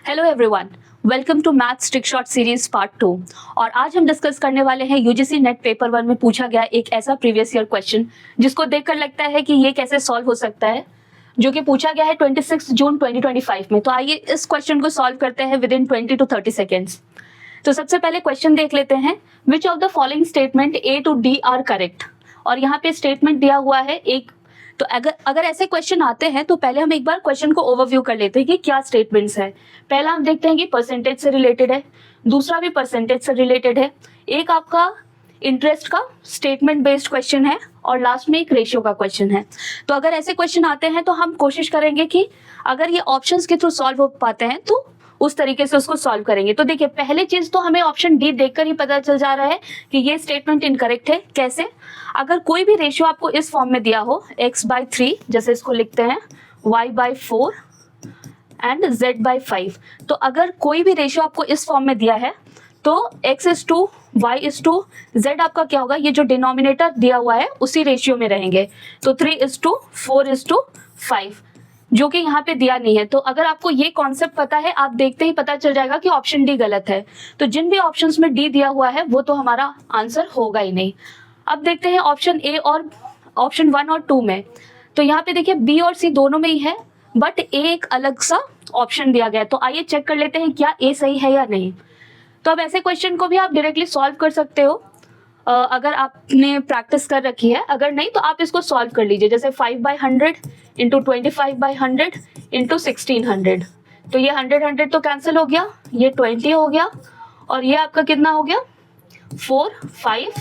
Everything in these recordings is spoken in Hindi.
Hello everyone, welcome to maths trick shot series part 2। और आज हम डिस्कस करने वाले हैं यूजीसी नेट पेपर 1 में पूछा गया एक ऐसा प्रीवियस ईयर क्वेश्चन जिसको देखकर लगता है कि ये कैसे सॉल्व हो सकता है, जो कि पूछा गया है 26 जून 2025 में। तो आइए इस क्वेश्चन को सॉल्व करते हैं विद इन 20 to 30 सेकेंड्स। तो सबसे पहले क्वेश्चन देख लेते हैं, which of the following statement A to D are correct. और यहाँ पे स्टेटमेंट दिया हुआ है एक। तो अगर ऐसे क्वेश्चन आते हैं तो पहले हम एक बार क्वेश्चन को ओवरव्यू कर लेते हैं कि क्या स्टेटमेंट्स है। पहला हम देखते हैं कि परसेंटेज से रिलेटेड है, दूसरा भी परसेंटेज से रिलेटेड है, एक आपका इंटरेस्ट का स्टेटमेंट बेस्ड क्वेश्चन है और लास्ट में एक रेशियो का क्वेश्चन है। तो अगर ऐसे क्वेश्चन आते हैं तो हम कोशिश करेंगे कि अगर ये ऑप्शंस के थ्रू सॉल्व हो पाते हैं तो उस तरीके से उसको सॉल्व करेंगे। तो देखिए, पहले चीज तो हमें ऑप्शन डी देखकर ही पता चल जा रहा है कि ये स्टेटमेंट इनकरेक्ट है। कैसे? अगर कोई भी रेशियो आपको इस फॉर्म में दिया हो x/3, जैसे इसको लिखते हैं y/4 एंड z/5। तो अगर कोई भी रेशियो आपको इस फॉर्म में दिया है तो x:2, y:2, z आपका क्या होगा, ये जो डिनोमिनेटर दिया हुआ है उसी रेशियो में रहेंगे। तो 3:4:5, जो कि यहाँ पे दिया नहीं है। तो अगर आपको ये कॉन्सेप्ट पता है, आप देखते ही पता चल जाएगा कि ऑप्शन डी गलत है। तो जिन भी ऑप्शंस में डी दिया हुआ है वो तो हमारा आंसर होगा ही नहीं। अब देखते हैं ऑप्शन ए और ऑप्शन 1 और 2 में। तो यहाँ पे देखिए बी और सी दोनों में ही है, बट ए एक अलग सा ऑप्शन दिया गया है। तो आइए चेक कर लेते हैं क्या ए सही है या नहीं। तो अब ऐसे क्वेश्चन को भी आप डायरेक्टली सॉल्व कर सकते हो अगर आपने प्रैक्टिस कर रखी है। अगर नहीं तो आप इसको सॉल्व कर लीजिए, जैसे 5/100 इंटू 25/100 इंटू 1600। तो ये 100 तो कैंसिल हो गया, ये 20 हो गया और ये आपका कितना हो गया 4, 5,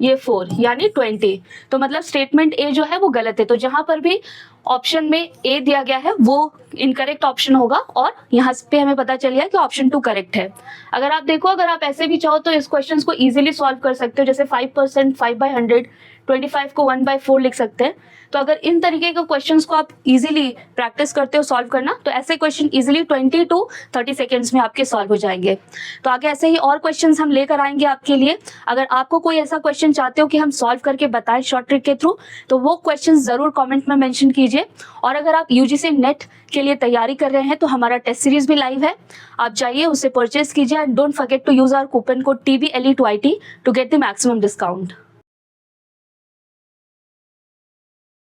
ये 4 यानी 20। तो मतलब स्टेटमेंट ए जो है वो गलत है। तो जहां पर भी ऑप्शन में ए दिया गया है वो इनकरेक्ट ऑप्शन होगा और यहाँ पे हमें पता चल गया कि ऑप्शन 2 करेक्ट है। अगर आप देखो, अगर आप ऐसे भी चाहो तो इस क्वेश्चन को इजीली सॉल्व कर सकते हो, जैसे 5%, 5/100, 25 को 1/4 लिख सकते हैं। तो अगर इन तरीके के क्वेश्चंस को आप इजीली प्रैक्टिस करते हो सॉल्व करना, तो ऐसे क्वेश्चन इजीली 20 to 30 सेकेंड्स में आपके सॉल्व हो जाएंगे। तो आगे ऐसे ही और क्वेश्चंस हम लेकर आएंगे आपके लिए। अगर आपको कोई ऐसा क्वेश्चन चाहते हो कि हम सॉल्व करके बताएं शॉर्ट ट्रिक के थ्रू, तो वो क्वेश्चन जरूर कॉमेंट में मेंशन कीजिए। और अगर आप यूजीसी नेट के लिए तैयारी कर रहे हैं तो हमारा टेस्ट सीरीज भी लाइव है, आप जाइए उसे परचेज कीजिए and don't forget to use our coupon code TBLE2IT to get the maximum discount.